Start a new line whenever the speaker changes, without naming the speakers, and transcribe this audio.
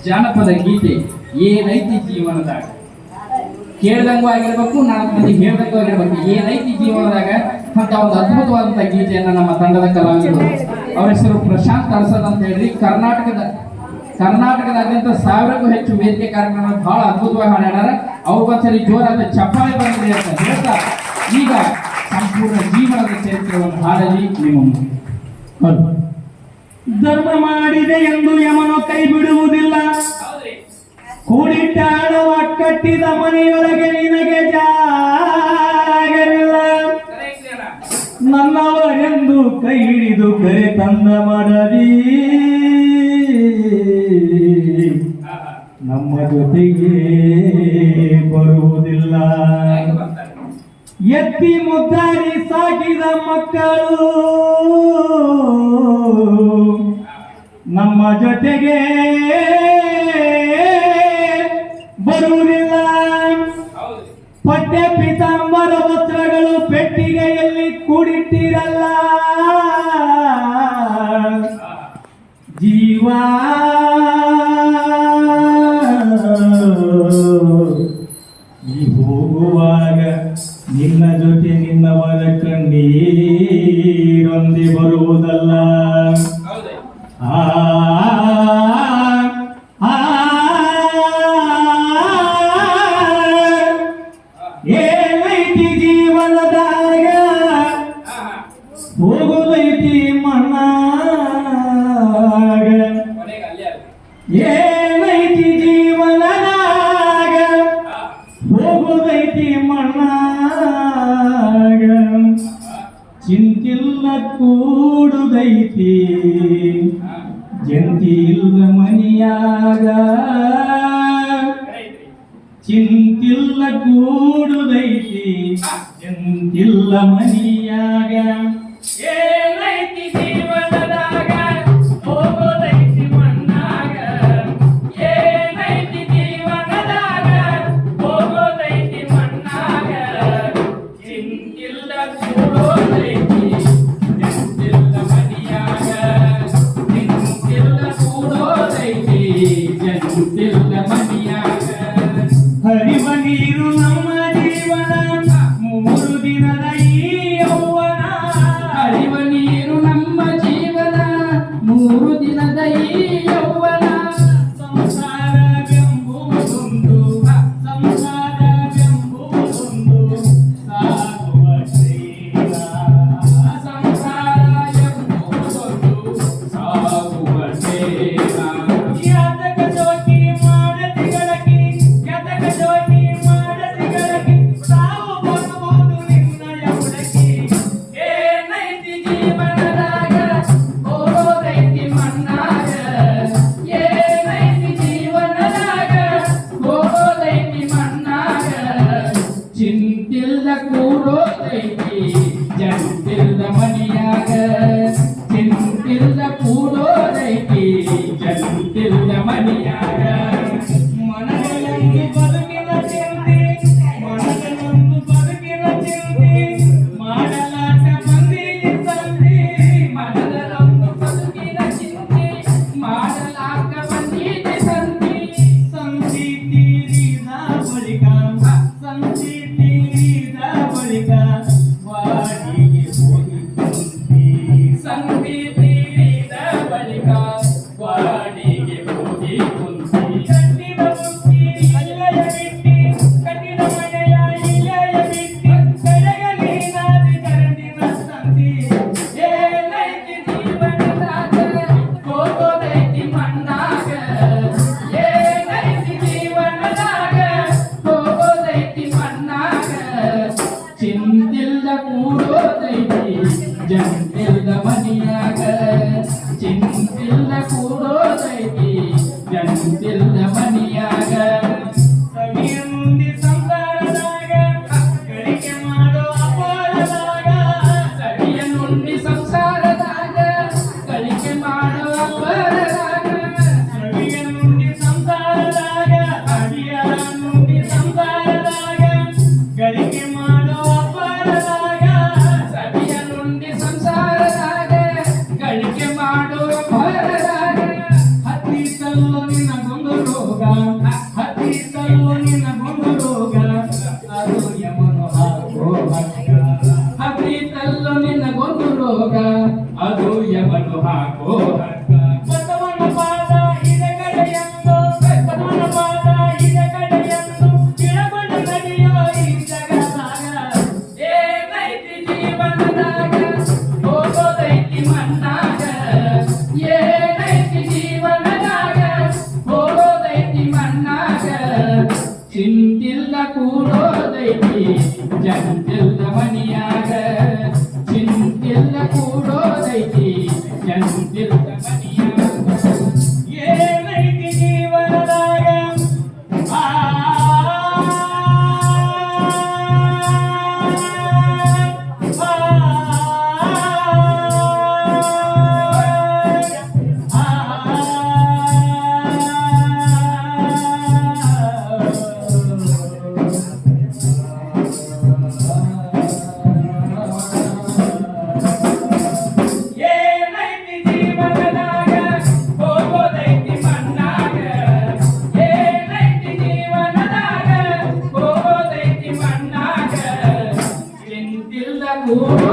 ಜಾನಪದ ಗೀತೆ ಏನೈತಿ ಜೀವನದಾಗ ಕೇಳ್ದಂಗೂ ಆಗಿರ್ಬೇಕು, 4 ಮಂದಿ ಹೇಳ್ದಂಗೂ ಆಗಿರ್ಬೇಕು. ಏನೈತಿ ಜೀವನದಾಗ ಅಂತ ಒಂದು ಅದ್ಭುತವಾದಂಥ ಗೀತೆಯನ್ನು ನಮ್ಮ ತಂಡದ ಕಲಾವಿದರು, ಅವರ ಹೆಸರು ಪ್ರಶಾಂತ್ ಅರಸದ್ ಅಂತ ಹೇಳಿ, ಕರ್ನಾಟಕದಾದ್ಯಂತ 1000ಕ್ಕೂ ಹೆಚ್ಚು ವೇದಿಕೆ ಕಾರ್ಯಕ್ರಮ ಬಹಳ ಅದ್ಭುತವಾಗಿ ಹಾಡ್ಯಾರ. ಅವ್ರಿಗೊಂದ್ಸರಿ ಜೋರಾದ ಚಪ್ಪಾಳೆ ಬಂದಿದೆ ಅಂತ ಹೇಳ್ತಾ ಈಗ ಸಂಪೂರ್ಣ ಜೀವನದ ಚರಿತ್ರೆಯನ್ನು ಹಾಡಲಿ ನಿಮ್ಮ ಮುಂದೆ.
ಧರ್ಮ ಮಾಡಿದೆ ಎಂದು ಯಮನು ಕೈ ಬಿಡುವುದಿಲ್ಲ, ಕೂಡಿಟ್ಟಾಳ ಕಟ್ಟಿದ ಮನೆಯೊಳಗೆ ನಿನಗೆ ಜಾಗವಿಲ್ಲ. ನನ್ನವರೆಂದು ಕೈ ಹಿಡಿದು ಕರೆ ತಂದ ಮಾಡಲಿ, ನಮ್ಮ ಜೊತೆಗೆ ಬರುವುದಿಲ್ಲ. ಎತ್ತಿ ಮುದ್ದಾಡಿ ಸಾಕಿದ ಮಕ್ಕಳು ನಮ್ಮ ಜೊತೆಗೆ ಬರುವುದಿಲ್ಲ. ಪಠ್ಯ ಪೀತಾಂಬರ ವಸ್ತ್ರಗಳು ಪೆಟ್ಟಿಗೆಯಲ್ಲಿ ಕೂಡಿಟ್ಟಿರಲ್ಲ. ಜೀವ ಈ ಹೋಗುವಾಗ ನಿನ್ನ ಜೊತೆ ನಿನ್ನವರ ಕಣ್ಣೀರೊಂದಿ ಬರುವುದಲ್ಲ. ಏನೈತಿ ಜೀವನದಾಗ ಹೋಗುದೈತಿ ಮಣ್ಣಾಗ, ಏನೈತಿ ಜೀವನದಾಗ ಹೋಗುದೈತಿ ಮಣ್ಣಾಗ. ಚಿಂತಿಲ್ಲ ಕೂಡುದೈತಿ ಜಂತಿಲ್ಲ ಮನಿಯಾಗ, ಚಿಂತಿಲ್ಲ ಕೂಡುದೈತಿ ಜಂತಿಲ್ಲ ಮನಿಯಾಗ. ಏನೈತಿ ಜೀವನದಾಗ ಹೋಗೋದೈತಿ ಮಣ್ಣಾಗ, ಏನೈತಿ ಜೀವನದಾಗ ಹೋಗೋದೈತಿ ಮಣ್ಣಾಗ. ಚಿಂತಿಲ್ಲ ಕೂಡೋದೈತಿ ಜಂತಿಲ್ಲ ಮನಿಯಾಗ, ಚಿಂತಿಲ್ಲ ಕೂಡೋದೈತಿ ಜಂತಿಲ್ಲ ಮನಿಯಾಗ. ಹರಿವ ನೀರು ನಮ್ಮ ಜೀವನ 3 ದಿನದ ಈ ಯೌವನ.
ಹರಿವ ನೀರು ನಮ್ಮ ಜೀವನ 3 ದಿನದ ಈ ಯೌವನ.
ಸಂಸಾರವೆಂಬುದೊಂದು ಸಾಗುವ ಶರೀರ.
ಸಂಸಾರ ಎಂಬುದೊಂದು ಸಾಗುವ ಶರೀರ.
ಯಾತಕ ಜೋಗಿ ಮಾಡತಿ ಗಳಕಿ, ಯಾತಕ ಜೋಗಿ ಮಾಡತಿ ಗಳಕಿ, ಸಾವು ಬರುವುದು ನಿನ್ನಯ ಹುಡುಕಿ.
ಏನೈತಿ ಜೀವನದಾಗ ಹೋಗೋದೈತಿ ಮಣ್ಣಾಗ, ಏನೈತಿ ಜೀವನದಾಗ ಹೋಗೋದೈತಿ ಮಣ್ಣಾಗ. ಚಿಂತಿಲ್ದ ಕೂಡೋದೈತಿ ಜಂತಿಲ್ದ ಮನಿಯಾಗ, ಚಿಂತಿಲ್ದ ಕೂಡೋದೈತಿ ಜಂತಿಲ್ದ ಮನಿಯಾಗ.
ಮನದಲ್ಲೊಂದು ಬದುಕಿನ ಚಿಂತೆ, ಮನದಲ್ಲೊಂದು ಬದುಕಿನ ಚಿಂತೆ, ಮಾಡಲಾಟ ಮಂದಿಗೆ ಸಂತೆ.
ಮನದಲ್ಲೊಂದು ಬದುಕಿನ ಚಿಂತೆ, ಮಾಡಲಾಕ ಬಂದಿದೆ ಸಂತಿ.
ಸಂತಿ ತೀರಿದ ಬಳಿಕ, ಸಂತಿ ತೀರಿದ ಬಳಿಕ ವಾಡಿಗೆ ಹೋಗಿ ಕುಂತಿ.
ಸಂತಿ ತೀರಿದ ಬಳಿಕ ವಾಡಿಗೆ ಹೋಗಿ ಕುಂತಿ.
ಕಟ್ಟಿದ ಬುತ್ತಿ ಇಲ್ಲಯ ಬಿಟ್ಟಿ, ಕಟ್ಟಿದ ಮನೆಯ ಇಲ್ಲಯ ಬಿಟ್ಟಿ, ಕಡೆಗೆ ನೀನಾದಿ ಕರೆಂಟಿನ ಸಂತಿ.
ಏನೈತಿ ಜೀವನದಾಗ ಹೋಗೋದೈತಿ ಮಣ್ಣಾಗ, ಏನೈತಿ ಜೀವನದಾಗ ಹೋಗೋದೈತಿ ಮಣ್ಣಾಗ. ಚಿಂತಿಲ್ದ ಕೂಡೋದೈತಿ ಜಂತಿಲ್ದ ಮನಿಯಾಗ, ಚಿಂತಿಲ್ದ ಕೂಡೋದೈತಿ ಜಂತಿಲ್ದ ಮನಿಯಾಗ.
ಸವಿಯ ಮುಂದೆ ಸಂಸಾರದಾಗ ಗಳಿಕೆ ಮಾಡೋ ಅಪಾರದಾಗ,
ಸವಿಯ ನುಂಡಿ ಸಂಸಾರದಾಗ ಗಳಿಕೆ ಮಾಡೋ ಅಪರದಾಗ.
ಸವಿಯ ನುಂಡಿ ಸಂಸಾರದಾಗ, ಅಡಿಯ ನುಂಡಿ ಸಂಸಾರದಾಗ ಗಳಿಕೆ ಮಾಡೋ ಅಪಾರದಾಗ.
ಸವಿಯ ನುಂಡಿ ಸಂಸಾರದಾಗ ಗಳಿಕೆ ಮಾಡೋ ಅಪರದಾಗ.
ಹತ್ತಿಸಲು ಹತ್ತಿತ್ತಲ್ಲೋ ನಿನ್ನ ಗೊಂದು ರೋಗ ಹತ್ತಿತ್ತಲ್ಲೋ ನಿನ್ನ ಗೊಂದು ರೋಗ ಅದು ಯಮನು ಹಾಕೋ ಹಗ್ಗ
ಹತ್ತಿತ್ತಲ್ಲೋ ನಿನ್ನ ಗೊಂದು ರೋಗ ಅದು ಯಮನು ಹಾಕೋ ಹಗ್ಗ.
ಬಸವನ ಪಾದ ಇದೆ ಕಡೆಯಂದು ಬಸವನ ಪಾದ ಇದೆ ಕಡೆಯಂದು ತಿಳಕೊಂಡು ನಡೆಯೋ ಈ ಜಗದಾಗ
ಏನೈತಿ ಜೀವನದಾಗ ಹೋಗೋದೈತಿ ಮಣ್ಣಾಗ, ಏನೈತಿ ಜೀವನದಾಗ ಹೋಗೋದೈತಿ ಮಣ್ಣಾಗ, ಚಿಂತಿಲ್ಲ ಕೂಡೋದೈತಿ ಜಂತಿಲ್ಲ ಮನಿಯಾಗ, ಚಿಂತಿಲ್ಲ ಕೂಡೋದೈತಿ ಜಂತಿಲ್ಲ ಮನಿಯಾಗ.
ಏನೈತಿ ಜೀವನದಾಗ ಆ
ಏನೈತಿ ಜೀವನದಾಗ ಹೋಗೋದೈತಿ ಮಣ್ಣಾಗ, ಏನೈತಿ ಜೀವನದಾಗ ಹೋಗೋದೈತಿ ಮಣ್ಣಾಗ, ಚಿಂತಿಲ್ಲ ಕೂಡ